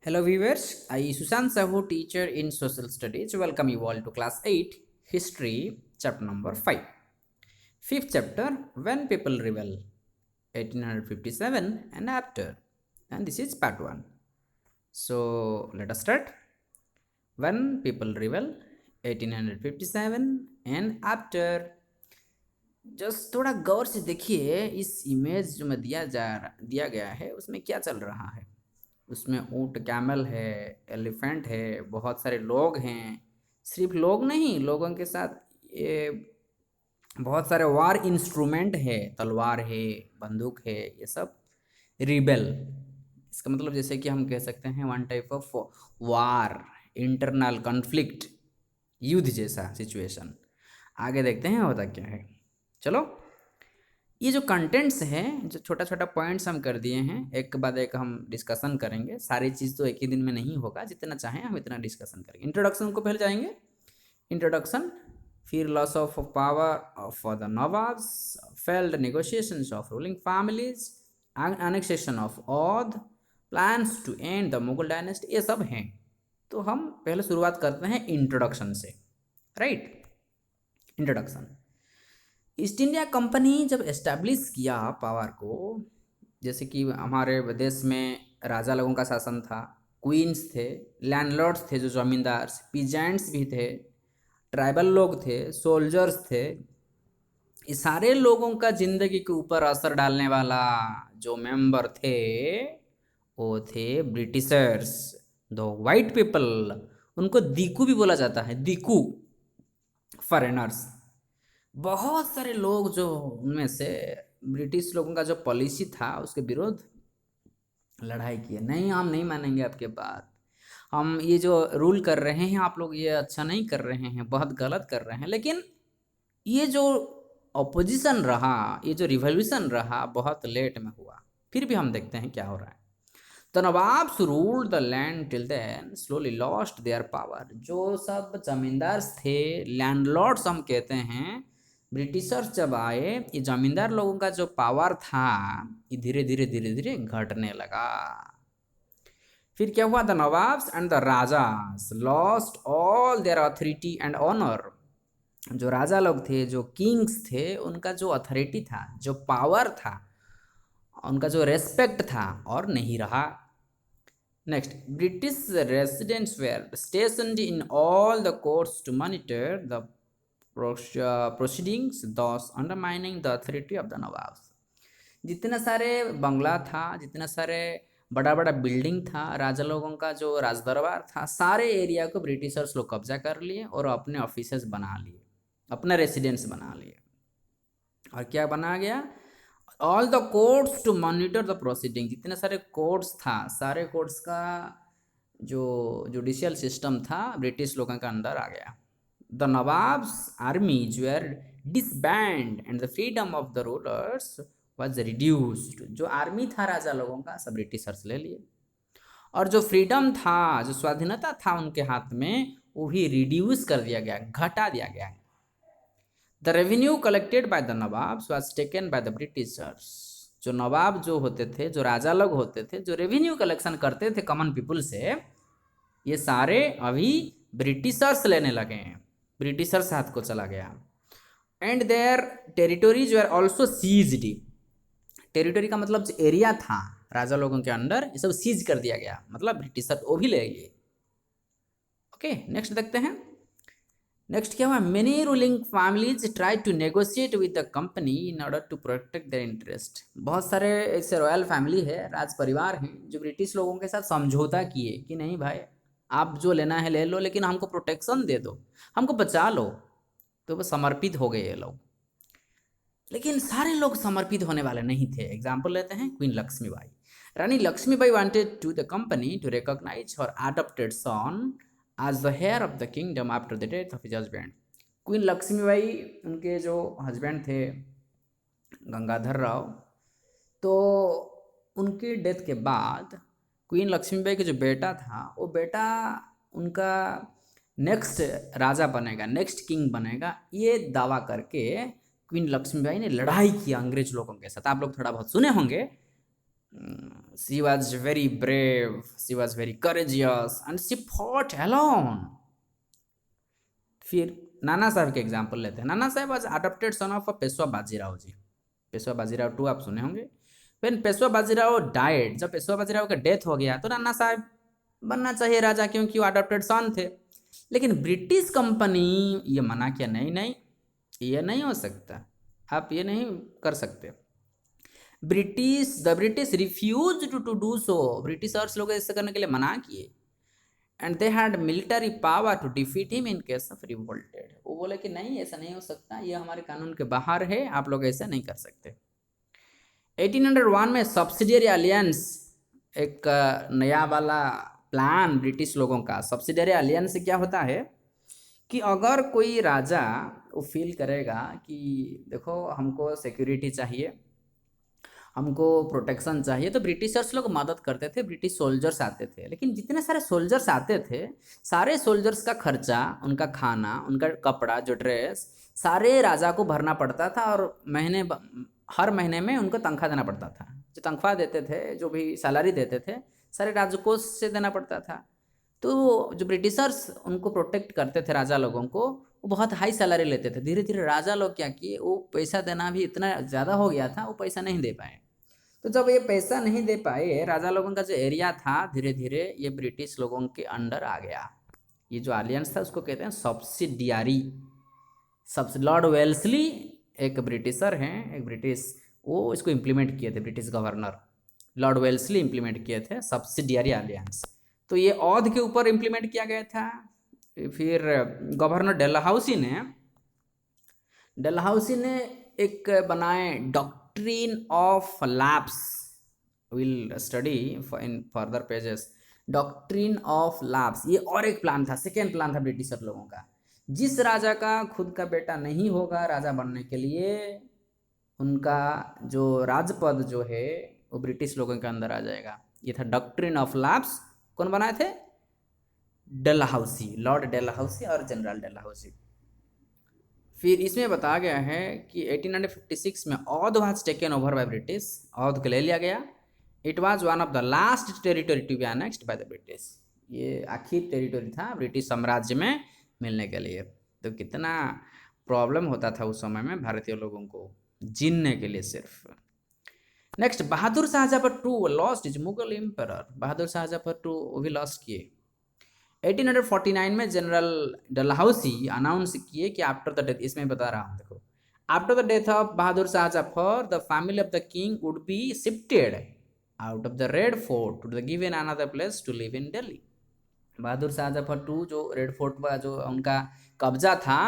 Hello viewers, I Sushant Sahu, teacher in social studies, welcome you all to class 8 history chapter number 5. Fifth chapter, when people rebel, 1857 and after, and this is part 1. So let us start. When people rebel, 1857 and after. Just थोड़ा गौर से देखिए इस image जो में दिया गया है उसमें क्या चल रहा है। उसमें ऊँट कैमल है, एलिफेंट है, बहुत सारे लोग हैं। सिर्फ लोग नहीं, लोगों के साथ ये बहुत सारे वार इंस्ट्रूमेंट है, तलवार है, बंदूक है, ये सब रिबेल। इसका मतलब जैसे कि हम कह सकते हैं one type of war, internal conflict, युद्ध जैसा सिचुएशन। आगे देखते हैं होता क्या है। चलो, ये जो कंटेंट्स हैं, जो छोटा छोटा पॉइंट्स हम कर दिए हैं, एक के बाद एक हम डिस्कशन करेंगे। सारी चीज़ तो एक ही दिन में नहीं होगा, जितना चाहें हम इतना डिस्कशन करेंगे। इंट्रोडक्शन को पहले जाएंगे, इंट्रोडक्शन, फिर loss of power for the nawabs, failed negotiations of ruling families, annexation of Awadh, plans to end the Mughal dynasty, ये सब हैं। तो हम पहले शुरुआत करते हैं इंट्रोडक्शन से, right. Introduction, east India company जब एस्टैब्लिश किया पावर को, जैसे कि हमारे देश में राजा लोगों का शासन था, क्वींस थे, लैंडलॉर्ड्स थे जो ज़मींदार, पीजेंट्स भी थे, ट्राइबल लोग थे, सोल्जर्स थे। इस सारे लोगों का ज़िंदगी के ऊपर असर डालने वाला जो मेंबर थे वो थे ब्रिटिशर्स, द वाइट पीपल। उनको दीकू भी बोला जाता है, दीकू, फॉरेनर्स। बहुत सारे लोग जो उनमें से ब्रिटिश लोगों का जो पॉलिसी था उसके विरोध लड़ाई किए। नहीं, हम नहीं मानेंगे आपके बात, हम ये जो रूल कर रहे हैं आप लोग ये अच्छा नहीं कर रहे हैं, बहुत गलत कर रहे हैं। लेकिन ये जो ऑपोजिशन रहा, ये जो रिवॉल्यूशन रहा, बहुत लेट में हुआ। फिर भी हम देखते हैं क्या हो रहा है। The nawabs ruled the land till then slowly lost their power. जो सब जमींदार थे, लैंडलॉर्ड्स हम कहते हैं, ब्रिटिशर्स जब आए, ये जमींदार लोगों का जो पावर था ये धीरे धीरे धीरे धीरे घटने लगा। फिर क्या हुआ, the nawabs and the rajas lost all their authority and honour. जो राजा लोग थे, जो किंग्स थे, उनका जो अथॉरिटी था, जो पावर था, उनका जो रेस्पेक्ट था और नहीं रहा। Next, British residents were stationed in all the courts to monitor the proceedings, thus undermining the authority of the nawabs. जितना सारे बंगला था, जितना सारे बड़ा बड़ा बिल्डिंग था, राजा लोगों का जो राजदरबार था, सारे एरिया को ब्रिटिशर्स लोग कब्जा कर लिए और अपने ऑफिसेस बना लिए, अपने रेसिडेंस बना लिए। और क्या बना गया, all the courts to monitor the proceeding. जितने सारे कोर्ट्स था, सारे कोर्ट्स का जो जुडिशियल सिस्टम था ब्रिटिश लोगों के अंदर आ गया। The nawabs armies were disband and the freedom of the rulers was reduced. जो आर्मी था राजा लोगों का, सब ब्रिटिशर्स ले लिए, और जो फ्रीडम था, जो स्वाधीनता था उनके हाथ में, वो भी रिड्यूस कर दिया गया, घटा दिया गया। The revenue collected by the nawabs was taken by the Britishers. जो नवाब जो होते थे, जो राजा लोग होते थे, जो रेवेन्यू कलेक्शन करते थे कॉमन पीपुल से, ये सारे अभी ब्रिटिशर्स लेने लगे हैं, ब्रिटिशर्स हाथ को चला गया। And their territories were also seized. Territory का मतलब जो एरिया था राजा लोगों के अंडर, ये सब सीज कर दिया गया, मतलब ब्रिटिशर वो भी ले लिए। ओके, नेक्स्ट देखते हैं। नेक्स्ट क्या हुआ, many ruling families try to negotiate with the company in order to protect their interest. बहुत सारे ऐसे रॉयल फैमिली है, राज परिवार हैं, जो ब्रिटिश लोगों के साथ समझौता किए कि नहीं भाई, आप जो लेना है ले लो, लेकिन हमको प्रोटेक्शन दे दो, हमको बचा लो। तो वो समर्पित हो गए ये लोग। लेकिन सारे लोग समर्पित होने वाले नहीं थे। एग्जाम्पल लेते हैं, queen Lakshmibai. Rani Lakshmibai wanted to the company to recognise her adopted son as the heir of the kingdom after the death of his husband। Queen Lakshmibai, उनके जो हस्बैंड थे गंगाधर राव, तो उनके डेथ के बाद क्वीन लक्ष्मीबाई के जो बेटा था, वो बेटा उनका नेक्स्ट राजा बनेगा, नेक्स्ट किंग बनेगा, ये दावा करके क्वीन लक्ष्मीबाई ने लड़ाई की अंग्रेज लोगों के साथ। आप लोग थोड़ा बहुत सुने होंगे, She was very brave, she was very courageous, and she fought alone. फिर नाना साहब के एग्जाम्पल लेते हैं. Nana Sahib was adopted son of Peshwa Bajirao ji. Peshwa Bajirao टू आप सुने होंगे. वेन पेशवा बाजीराव डाइड, जब पेशवा बाजीराव का डेथ हो गया तो नाना साहब बनना चाहिए राजा, क्योंकि वो अडॉप्टेड सन थे. लेकिन ब्रिटिश कंपनी ये मना किया, नहीं नहीं ये नहीं हो सकता, आप ये नहीं कर सकते. The British refuse to do so. Britishers लोग ऐसा करने के लिए मना किए. And they had military power to defeat him in case of revolted. वो बोले कि नहीं ऐसा नहीं हो सकता, ये हमारे कानून के बाहर है, आप लोग ऐसा नहीं कर सकते. 1801 में सब्सिडियरी अलियंस, एक नया वाला प्लान ब्रिटिश लोगों का. सब्सिडियरी अलियंस से क्या होता है कि अगर कोई राजा वो फील करेगा कि देखो हमको सिक्योरिटी चाहिए, हमको प्रोटेक्शन चाहिए, तो ब्रिटिशर्स लोग मदद करते थे. ब्रिटिश सोल्जर्स आते थे, लेकिन जितने सारे सोल्जर्स आते थे, सारे सोल्जर्स का खर्चा, उनका खाना, उनका कपड़ा, जो ड्रेस, सारे राजा को भरना पड़ता था. और हर महीने में उनको तनख्वाह देना पड़ता था. जो तनख्वाह देते थे, जो भी सैलरी देते थे, सारे राजकोष से देना पड़ता था. तो जो ब्रिटिशर्स उनको प्रोटेक्ट करते थे राजा लोगों को, वो बहुत हाई सैलरी लेते थे. धीरे धीरे राजा लोग क्या किए, वो पैसा देना भी इतना ज़्यादा हो गया था, वो पैसा नहीं दे पाए. तो जब ये पैसा नहीं दे पाए, राजा लोगों का जो एरिया था धीरे धीरे ये ब्रिटिश लोगों के अंडर आ गया. ये जो अलियंस था उसको कहते हैं सब्सिडियरी. लॉर्ड वेल्सली एक ब्रिटिशर हैं, एक ब्रिटिश, वो इसको इम्प्लीमेंट किए थे. British governor Lord Wellesley implement किए थे सब्सिडियरी अलियंस. तो ये औध के ऊपर इम्प्लीमेंट किया गया था. फिर गवर्नर डेलहाउसी ने एक बनाए doctrine of lapse. Will study in further pages doctrine of lapse. ये और एक प्लान था, सेकेंड प्लान था ब्रिटिशर लोगों का. जिस राजा का खुद का बेटा नहीं होगा राजा बनने के लिए, उनका जो राजपद जो है वो ब्रिटिश लोगों के अंदर आ जाएगा. ये था डॉक्ट्रिन ऑफ लैप्स. कौन बनाए थे? डेलहाउसी, लॉर्ड डेलहाउसी और जनरल डेलहाउसी. फिर इसमें बताया गया है कि 1856 में Oudh was taken over by British. Oudh को ले लिया गया. It was one of the last territory to be annexed by the British. ये आखिरी टेरिटरी था ब्रिटिश साम्राज्य में मिलने के लिए. तो कितना प्रॉब्लम होता था उस समय में भारतीय लोगों को जीने के लिए सिर्फ. Next, Bahadur Shah Zafar too lost his Mughal emperor. Bahadur Shah Zafar टू वो भी लॉस्ट किए. 1849 में जनरल डलहौसी अनाउंस किए कि आफ्टर द डेथ, इसमें बता रहा हूँ देखो, after the death of Bahadur Shah Zafar the family of the king would be shifted out of the Red Fort to the given another place to live in Delhi. Bahadur Shah Zafar टू जो Red Fort का जो उनका कब्जा था,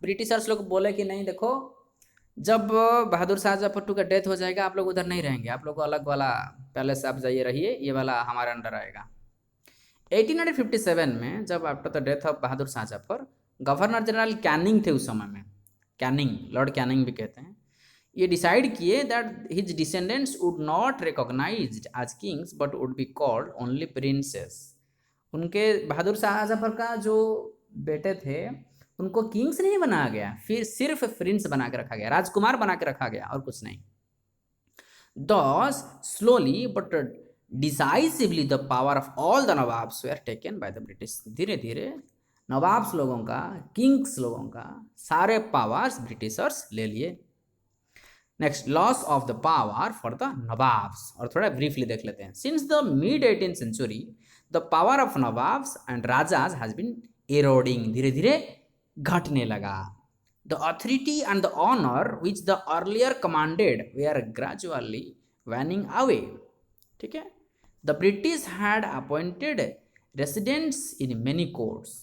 ब्रिटिशर्स लोग बोले कि नहीं देखो, जब बहादुर शाह जफर टू का डेथ हो जाएगा आप लोग उधर नहीं रहेंगे, आप लोग अलग वाला पैलेस आप जाइए रहिए, ये वाला हमारे अंडर आएगा. 1857 में जब after the death of Bahadur Shah Zafar, governor general Canning थे उस समय में, कैनिंग, लॉर्ड कैनिंग भी कहते हैं, ये डिसाइड किए that his descendants would not recognised as kings but would be called only princes. उनके बहादुर शाह जफर का जो बेटे थे उनको किंग्स नहीं बनाया गया, फिर सिर्फ प्रिंस बना के रखा गया, राजकुमार बना के रखा गया और कुछ नहीं. Thus, slowly but decisively the power of all the nawabs were taken by the British. धीरे धीरे नवाब्स लोगों का, किंग्स लोगों का सारे पावर्स ब्रिटिशर्स ले लिए. Next, loss of the power for the nawabs, और थोड़ा ब्रीफली देख लेते हैं. Since the mid 18th century the power of nawabs and rajas has been eroding. धीरे धीरे घटने लगा. The authority and the honor which the earlier commanded were gradually waning away. ठीक है. The British had appointed residents in many courts.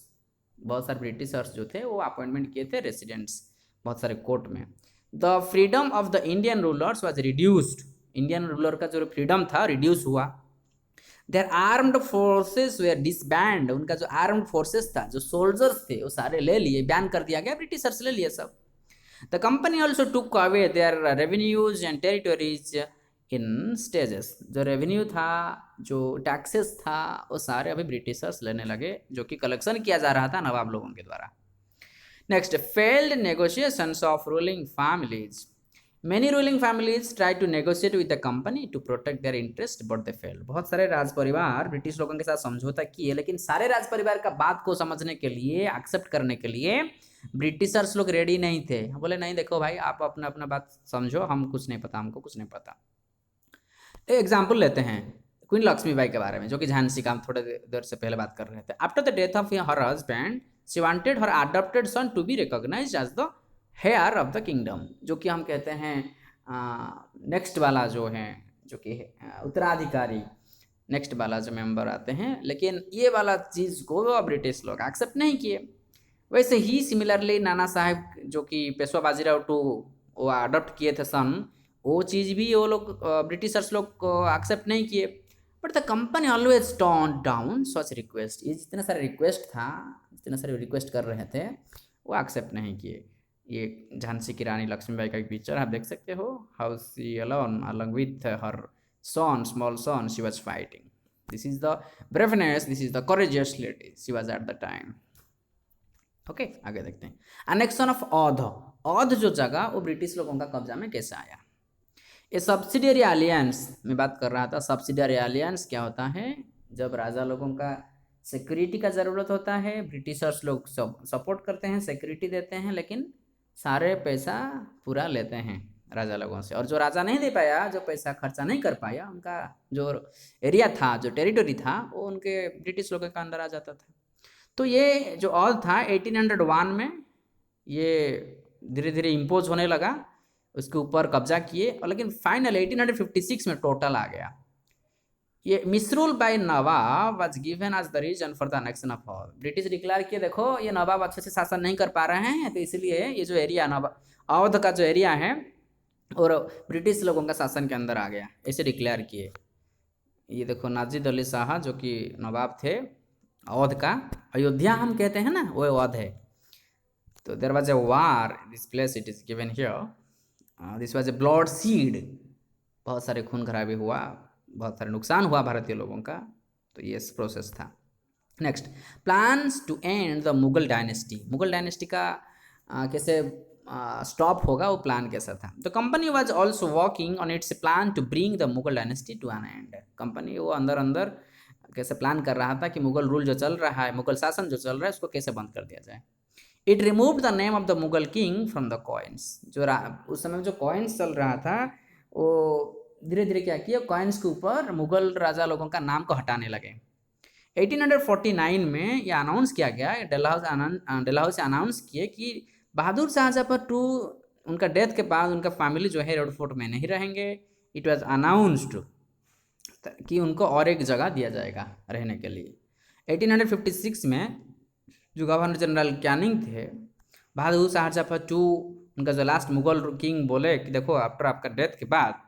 बहुत सारे Britishers जो थे वो अपॉइंटमेंट किए थे रेसिडेंट्स बहुत सारे कोर्ट में. The freedom of the Indian rulers was reduced. Indian ruler का जो फ्रीडम था रिड्यूस हुआ. Their armed forces were disbanded. उनका जो आर्म्ड फोर्सेस था, जो सोल्जर्स थे, वो सारे ले लिए, बैन कर दिया गया, ब्रिटिशर्स ले लिए सब. The company also took away their revenues and territories in stages. जो रेवेन्यू था, जो टैक्सेस था, वो सारे अभी ब्रिटिशर्स लेने लगे, जो कि कलेक्शन किया जा रहा था नवाब लोगों के द्वारा. Next, failed negotiations of ruling families. Many ruling families try to negotiate with the company to protect their interest, but they fail. बहुत सारे राज परिवार ब्रिटिश लोगों के साथ समझौता किए, लेकिन सारे राज परिवार का बात को समझने के लिए, एक्सेप्ट करने के लिए ब्रिटिशर्स लोग रेडी नहीं थे। बोले नहीं, देखो भाई, आप अपना अपना बात समझो, हम कुछ नहीं पता, हमको कुछ नहीं पता। एग्जाम्पल लेते हैं क्वीन लक्ष्मीबाई के बारे में, जो कि झांसी का हम थोड़े देर से पहले बात कर रहे थे। After the death of her husband, she wanted her adopted son to be recognised as the heir of the kingdom, जो कि हम कहते हैं नेक्स्ट वाला जो है, जो कि उत्तराधिकारी, नेक्स्ट वाला जो मेंबर आते हैं। लेकिन ये वाला चीज़ को ब्रिटिश लोग एक्सेप्ट नहीं किए। वैसे ही सिमिलरली नाना साहेब, जो कि पेशवा बाजीराव टू वो अडॉप्ट किए थे सन, वो चीज़ भी वो लोग ब्रिटिशर्स लोग को एक्सेप्ट नहीं किए। But the company always turn down such request. ये जितने सारे रिक्वेस्ट था, जितने सारे रिक्वेस्ट कर रहे थे, वो एक्सेप्ट नहीं किए। ये झांसी की रानी लक्ष्मीबाई का एक पिक्चर आप देख सकते हो, how she alone along with her son, small son, she was fighting. This is the braveness, this is the courageous lady she was at the time. Okay, आगे देखते हैं। अनेक्शन ऑफ औध। औध जो जगह, वो ब्रिटिश लोगों का कब्जा में कैसे आया? ये सब्सिडियरी एलियंस में बात कर रहा था। सब्सिडियरी एलियंस क्या होता है? जब राजा लोगों का सिक्योरिटी का ज़रूरत होता है, ब्रिटिशर्स लोग सपोर्ट करते हैं, सिक्योरिटी देते हैं, लेकिन सारे पैसा पूरा लेते हैं राजा लोगों से। और जो राजा नहीं दे पाया, जो पैसा खर्चा नहीं कर पाया, उनका जो एरिया था, जो टेरिटरी था, वो उनके ब्रिटिश लोगों के अंदर आ जाता था। तो ये जो औध था 1801 में ये धीरे धीरे इम्पोज होने लगा, उसके ऊपर कब्जा किए, और लेकिन फाइनल 1856 में टोटल आ गया। ये misrule by nawab was given as the reason for the annexation of Oudh. British declare किए, देखो ये नवाब अच्छे से शासन नहीं कर पा रहे हैं, तो इसलिए ये जो एरिया नवाब औध का जो एरिया है, और ब्रिटिश लोगों का शासन के अंदर आ गया, ऐसे डिक्लेयर किए। ये देखो नाजिद अली शाह, जो कि नवाब थे औध का, अयोध्या हम कहते हैं ना, वो औध है। तो there was a war this place, it is given here, this was a blood seed. बहुत सारे खून खराबी हुआ, बहुत सारे नुकसान हुआ भारतीय लोगों का। तो ये प्रोसेस था। Next, plans to end the Mughal dynasty. Mughal dynasty का कैसे स्टॉप होगा, वो प्लान कैसा था? The company was also working on its plan to bring the Mughal dynasty to an end. Company वो अंदर अंदर कैसे प्लान कर रहा था कि मुगल रूल जो चल रहा है, मुगल शासन जो चल रहा है, उसको कैसे बंद कर दिया जाए। It removed the name of the Mughal king from the coins. जो उस समय जो कॉइन्स चल रहा था, वो धीरे धीरे क्या किया, कॉइन्स के ऊपर मुगल राजा लोगों का नाम को हटाने लगे। 1849 में ये अनाउंस किया गया, डलहाउस से अनाउंस किए कि बहादुर शाह जफर टू, उनका डेथ के बाद उनका फैमिली जो है रेड फोर्ट में नहीं रहेंगे। इट वाज अनाउंस्ड कि उनको और एक जगह दिया जाएगा रहने के लिए। 1856 में जो गवर्नर जनरल कैनिंग थे, बहादुर शाह जफर टू, उनका जो लास्ट मुगल किंग, बोले कि देखो आफ्टर आपका डेथ के बाद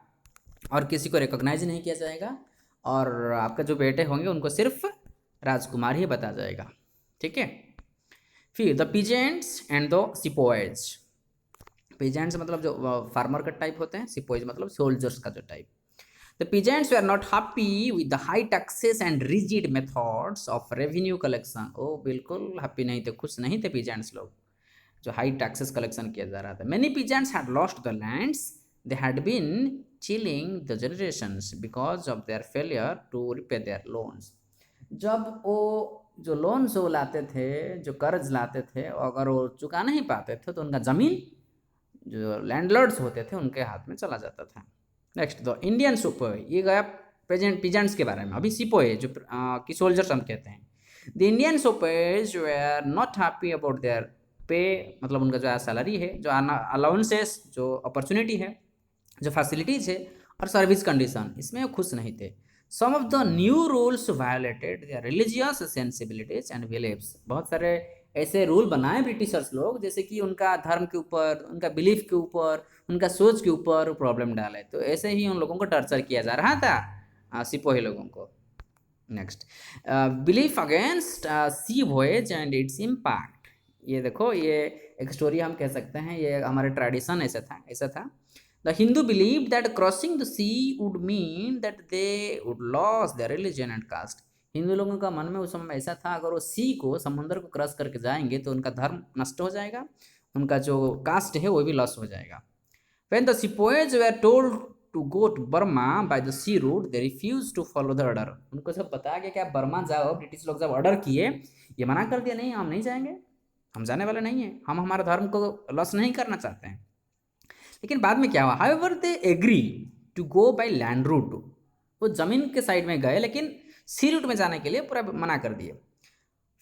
और किसी को रिकॉग्नाइज नहीं किया जाएगा, और आपका जो बेटे होंगे उनको सिर्फ राजकुमार ही बता जाएगा। ठीक है। फिर the peasants and the sepoys. Peasants मतलब जो फार्मर का टाइप होते हैं, सिपोइज मतलब सोल्जर्स का जो type. The peasants were not happy with the high taxes and rigid methods of revenue collection. ओ बिल्कुल हैप्पी नहीं थे, खुश नहीं थे पीजेंट्स लोग, जो हाई टैक्सेस कलेक्शन किया जा रहा था। Many peasants had lost the lands they had been chilling the generations because of their failure to repay their loans. जब वो जो लोन्स वो लाते थे, जो कर्ज लाते थे, अगर वो चुका नहीं पाते थे, तो उनका ज़मीन जो लैंडलॉर्ड्स होते थे उनके हाथ में चला जाता था। Next, the Indian sepoy. ये गया प्रेजेंट पीजेंट्स के बारे में। अभी सिपोही जो कि सोल्जर्स हम कहते हैं। The Indian sepoys were not happy about their pay, मतलब उनका जो सैलरी है, जो अलाउंसेस, जो अपॉर्चुनिटी है, जो फैसिलिटीज़ है, और सर्विस कंडीशन, इसमें खुश नहीं थे। Some of the new rules violated their religious sensibilities and beliefs. बहुत सारे ऐसे रूल बनाए ब्रिटिशर्स लोग, जैसे कि उनका धर्म के ऊपर, उनका बिलीफ के ऊपर, उनका सोच के ऊपर प्रॉब्लम डाले। तो ऐसे ही उन लोगों को टर्चर किया जा रहा था, सिपोही लोगों को। Next, belief against sea voyage and its impact. ये देखो, ये एक स्टोरी हम कह सकते हैं, ये हमारे ट्रेडिशन ऐसा था। The Hindu believed that crossing the sea would mean that they would lose their religion and caste. Hindu लोगों का मन में उस समय ऐसा था, अगर वो सी को, समुद्र को क्रॉस करके जाएंगे तो उनका धर्म नष्ट हो जाएगा, उनका जो कास्ट है वो भी लॉस हो जाएगा। When the sepoys were told to go to Burma by the sea route, they refused to follow the order. उनको सब बताया गया कि आप बर्मा जाओ, ब्रिटिश लोग जब ऑर्डर किए, ये मना कर दिया, नहीं हम नहीं जाएंगे, हम जाने वाले नहीं हैं, हम हमारे धर्म को लॉस नहीं करना चाहते हैं। लेकिन बाद में क्या हुआ, however they agree to go by land route, वो जमीन के साइड में गए लेकिन सी रूट में जाने के लिए पूरा मना कर दिए।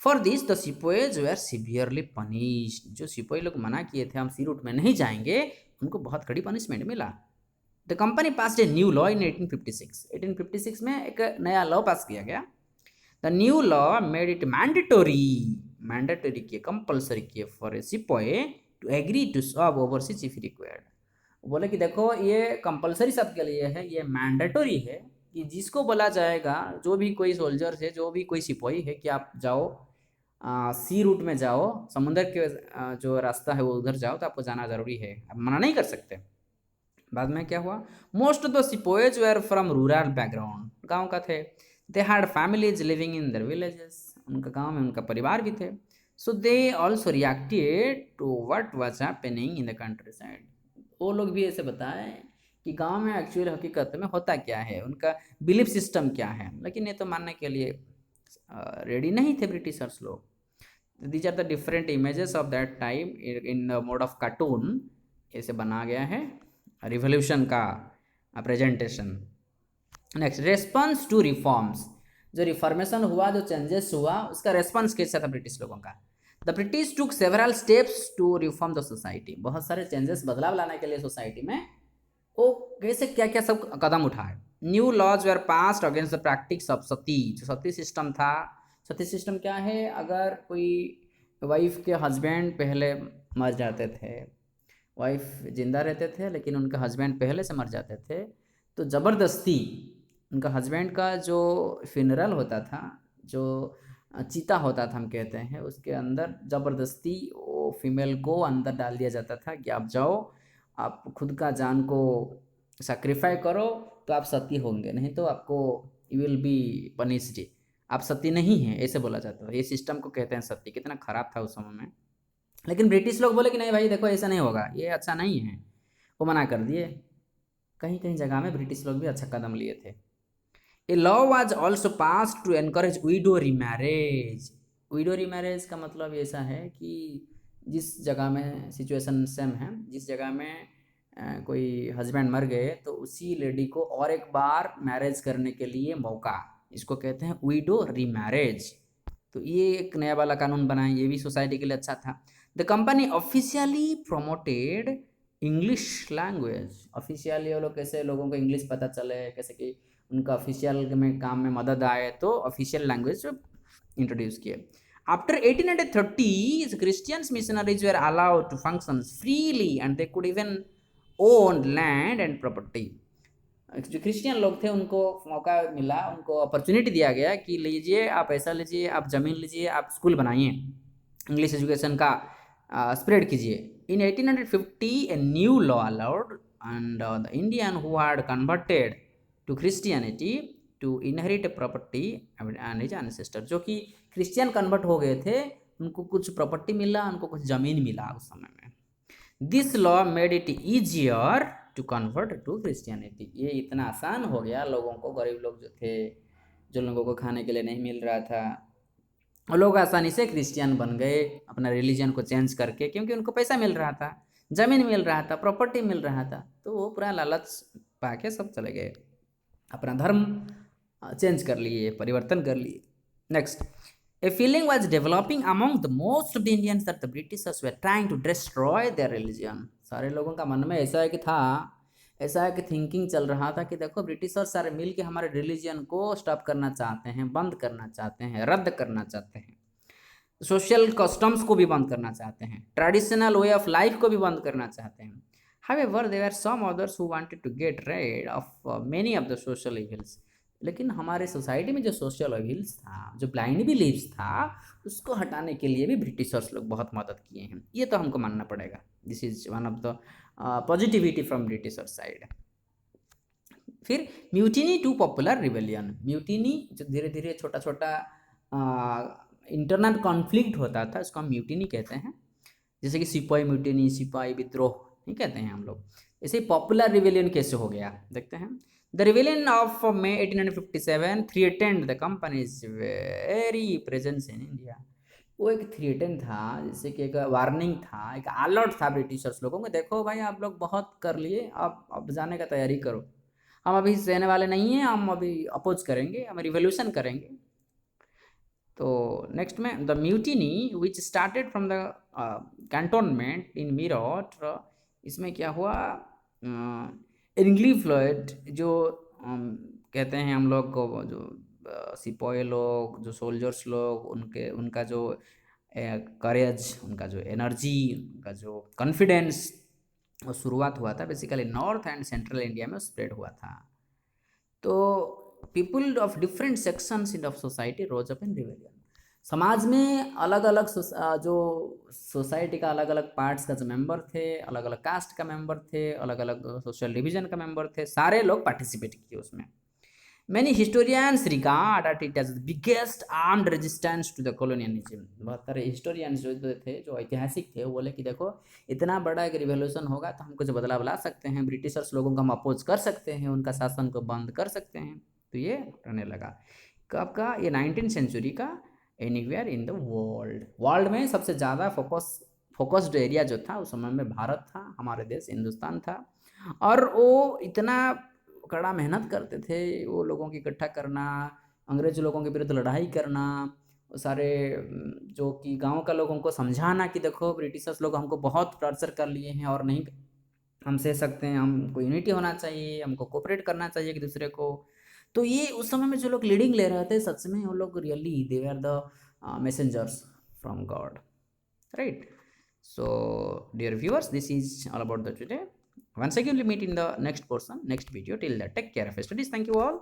For this the sepoys were severely punished, जो सिपोही लोग मना किए थे हम सी रूट में नहीं जाएंगे, उनको बहुत कड़ी पनिशमेंट मिला। The company passed a new law in 1856, 1856 में एक नया लॉ पास किया गया। The new law made it mandatory किए, कंपल्सरी किए for a sepoy to agree to serve overseas if required. बोले कि देखो ये कंपल्सरी सबके लिए है, ये मैंडेटरी है कि जिसको बोला जाएगा, जो भी कोई सोल्जर है, जो भी कोई सिपाही है, कि आप जाओ सी रूट में जाओ, समुद्र के जो रास्ता है वो उधर जाओ, तो आपको जाना ज़रूरी है, आप मना नहीं कर सकते। बाद में क्या हुआ, most of the sepoys were from rural background, गांव का थे। They had families living in their villages, उनका गांव में उनका परिवार भी थे। So they also reacted to what was happening in the countryside. वो लोग भी ऐसे बताएं कि गांव में एक्चुअल हकीकत में होता क्या है, उनका बिलीफ सिस्टम क्या है, लेकिन ये तो मानने के लिए रेडी नहीं थे ब्रिटिशर्स लोग। These are the different images of that time in the mode of cartoon, ऐसे बना गया है रिवोल्यूशन का presentation. Next, response to reforms, जो रिफॉर्मेशन हुआ, जो चेंजेस हुआ, उसका रेस्पॉन्स कैसा था ब्रिटिश लोगों का। The British took several steps to reform the society, बहुत सारे चेंजेस, बदलाव लाने के लिए सोसाइटी में वो कैसे क्या क्या सब कदम उठाए। New laws were passed against the practice of sati, जो सती सिस्टम था, सती सिस्टम क्या है, अगर कोई वाइफ के हस्बैंड पहले मर जाते थे, वाइफ जिंदा रहते थे लेकिन उनके हस्बैंड पहले से मर जाते थे, तो ज़बरदस्ती उनका हस्बैंड का जो फ्यूनरल होता था, जो चीता होता था हम कहते हैं, उसके अंदर ज़बरदस्ती वो फीमेल को अंदर डाल दिया जाता था कि आप जाओ, आप खुद का जान को सेक्रीफाई करो तो आप सती होंगे, नहीं तो आपको यू विल बी पनिश्ड, आप सती नहीं हैं, ऐसे बोला जाता था। ये सिस्टम को कहते हैं सती। कितना ख़राब था उस समय में। लेकिन ब्रिटिश लोग बोले कि नहीं भाई देखो ऐसा नहीं होगा, ये अच्छा नहीं है, वो मना कर दिए। कहीं कहीं जगह में ब्रिटिश लोग भी अच्छा कदम लिए थे। A law was also pass to encourage widow remarriage. Widow remarriage का मतलब ऐसा है कि जिस जगह में सिचुएशन सेम है, जिस जगह में कोई हस्बैंड मर गए तो उसी लेडी को और एक बार मैरिज करने के लिए मौका, इसको कहते हैं विडो रीमैरेज। तो ये एक नया वाला कानून बनाए, ये भी सोसाइटी के लिए अच्छा था। The company officially promoted English language, officially वो लोग कैसे लोगों को इंग्लिश पता चले, कैसे कि उनका ऑफिशियल में काम में मदद आए, तो ऑफिशियल लैंग्वेज इंट्रोड्यूस किए। After 1830 Christians missionaries were allowed to function freely and they could even own land and property. जो क्रिश्चियन लोग थे उनको मौका मिला, उनको अपॉर्चुनिटी दिया गया कि लीजिए, आप पैसा लीजिए, आप ज़मीन लीजिए, आप स्कूल बनाइए, इंग्लिश एजुकेशन का स्प्रेड कीजिए। In 1850 a new law allowed and the Indian who had converted to Christianity to inherit property and his ancestor, जो कि क्रिश्चियन कन्वर्ट हो गए थे, उनको कुछ प्रॉपर्टी मिला, उनको कुछ ज़मीन मिला उस समय में। This law made it easier to convert to Christianity, ये इतना आसान हो गया लोगों को, गरीब लोग जो थे, जो लोगों को खाने के लिए नहीं मिल रहा था, वो लोग आसानी से क्रिश्चियन बन गए अपना रिलीजन को चेंज करके, क्योंकि उनको पैसा मिल रहा था, ज़मीन मिल रहा था, प्रॉपर्टी मिल रहा था, तो वो पूरा लालच पाके सब चले गए, अपना धर्म चेंज कर लिए, परिवर्तन कर लिए। Next, a feeling was developing among the most of the Indians that the Britishers were trying to destroy their religion. सारे लोगों का मन में ऐसा है कि था, ऐसा है कि थिंकिंग चल रहा था कि देखो ब्रिटिशर्स सारे मिल के हमारे रिलीजन को स्टॉप करना चाहते हैं, बंद करना चाहते हैं, रद्द करना चाहते हैं, सोशल कस्टम्स को भी बंद करना चाहते हैं, ट्रेडिशनल वे ऑफ लाइफ को भी बंद करना चाहते हैं। However, there were some others who wanted to get rid of many of the social evils. लेकिन हमारे सोसाइटी में जो सोशल एविल्स था, जो ब्लाइंड बिलीव्स था, उसको हटाने के लिए भी ब्रिटिशर्स लोग बहुत मदद किए हैं, ये तो हमको मानना पड़ेगा। This is one of the positivity from Britishers side. फिर mutiny to popular rebellion, mutiny जो धीरे धीरे छोटा छोटा इंटरनल कॉन्फ्लिक्ट होता था, इसको हम म्यूटिनी कहते हैं। जैसे कि सिपाही म्यूटिनी, सिपाही विद्रोह नहीं कहते हैं हम लोग। इसे पॉपुलर रिवेलियन कैसे हो गया देखते हैं। The rebellion of May 1857 threatened the companies very presence in India. वो एक थ्रेटन था, जैसे कि एक वार्निंग था, एक अलर्ट था ब्रिटिशर्स लोगों को, देखो भाई आप लोग बहुत कर लिए, आप अब जाने का तैयारी करो, हम अभी सहने वाले नहीं हैं, हम अभी अपोज करेंगे, हम रिवोल्यूशन करेंगे। तो नेक्स्ट में the mutiny which started from the cantonment in Meerut, इसमें क्या हुआ, इंग्ली फ्लड जो कहते हैं हम लोग को, जो सिपाही लोग, जो सोल्जर्स लोग, उनके उनका जो करेज, उनका जो एनर्जी, उनका जो कॉन्फिडेंस, वो शुरुआत हुआ था basically north and central India में स्प्रेड हुआ था। तो people of different sections in of society rose up in rebellion. समाज में अलग अलग जो सोसाइटी का अलग अलग पार्ट्स का जो मेंबर थे, अलग अलग कास्ट का मेंबर थे, अलग अलग सोशल डिवीजन का मेंबर थे, सारे लोग पार्टिसिपेट किए उसमें। Many historians regard at it as the biggest armed resistance to the colonialism। बहुत सारे हिस्टोरियंस जो थे, जो ऐतिहासिक थे, वो बोले कि देखो इतना बड़ा एक रिवोल्यूशन होगा तो हम कुछ बदलाव ला सकते हैं, ब्रिटिशर्स लोगों को हम अपोज कर सकते हैं, उनका शासन को बंद कर सकते हैं। तो ये रहने लगा कब का, ये 19th सेंचुरी का। Anywhere in the world, world में सबसे ज़्यादा फोकस्ड एरिया जो था उस समय में भारत था, हमारे देश हिंदुस्तान था। और वो इतना कड़ा मेहनत करते थे, वो लोगों की इकट्ठा करना, अंग्रेज लोगों के विरुद्ध लड़ाई करना, सारे जो कि गांव का लोगों को समझाना कि देखो ब्रिटिशर्स लोग हमको बहुत टॉर्चर कर लिए हैं और नहीं हम सह सकते हैं, हमको यूनिटी होना चाहिए, हमको कोऑपरेट करना चाहिए एक दूसरे को। तो ये उस समय में जो लोग लीडिंग ले रहे थे, सच में वो लोग really they are the messengers from God, right. So dear viewers, this is all about the today. Once again we'll meet in the next portion, next video. Till that, take care of your studies. Thank you all.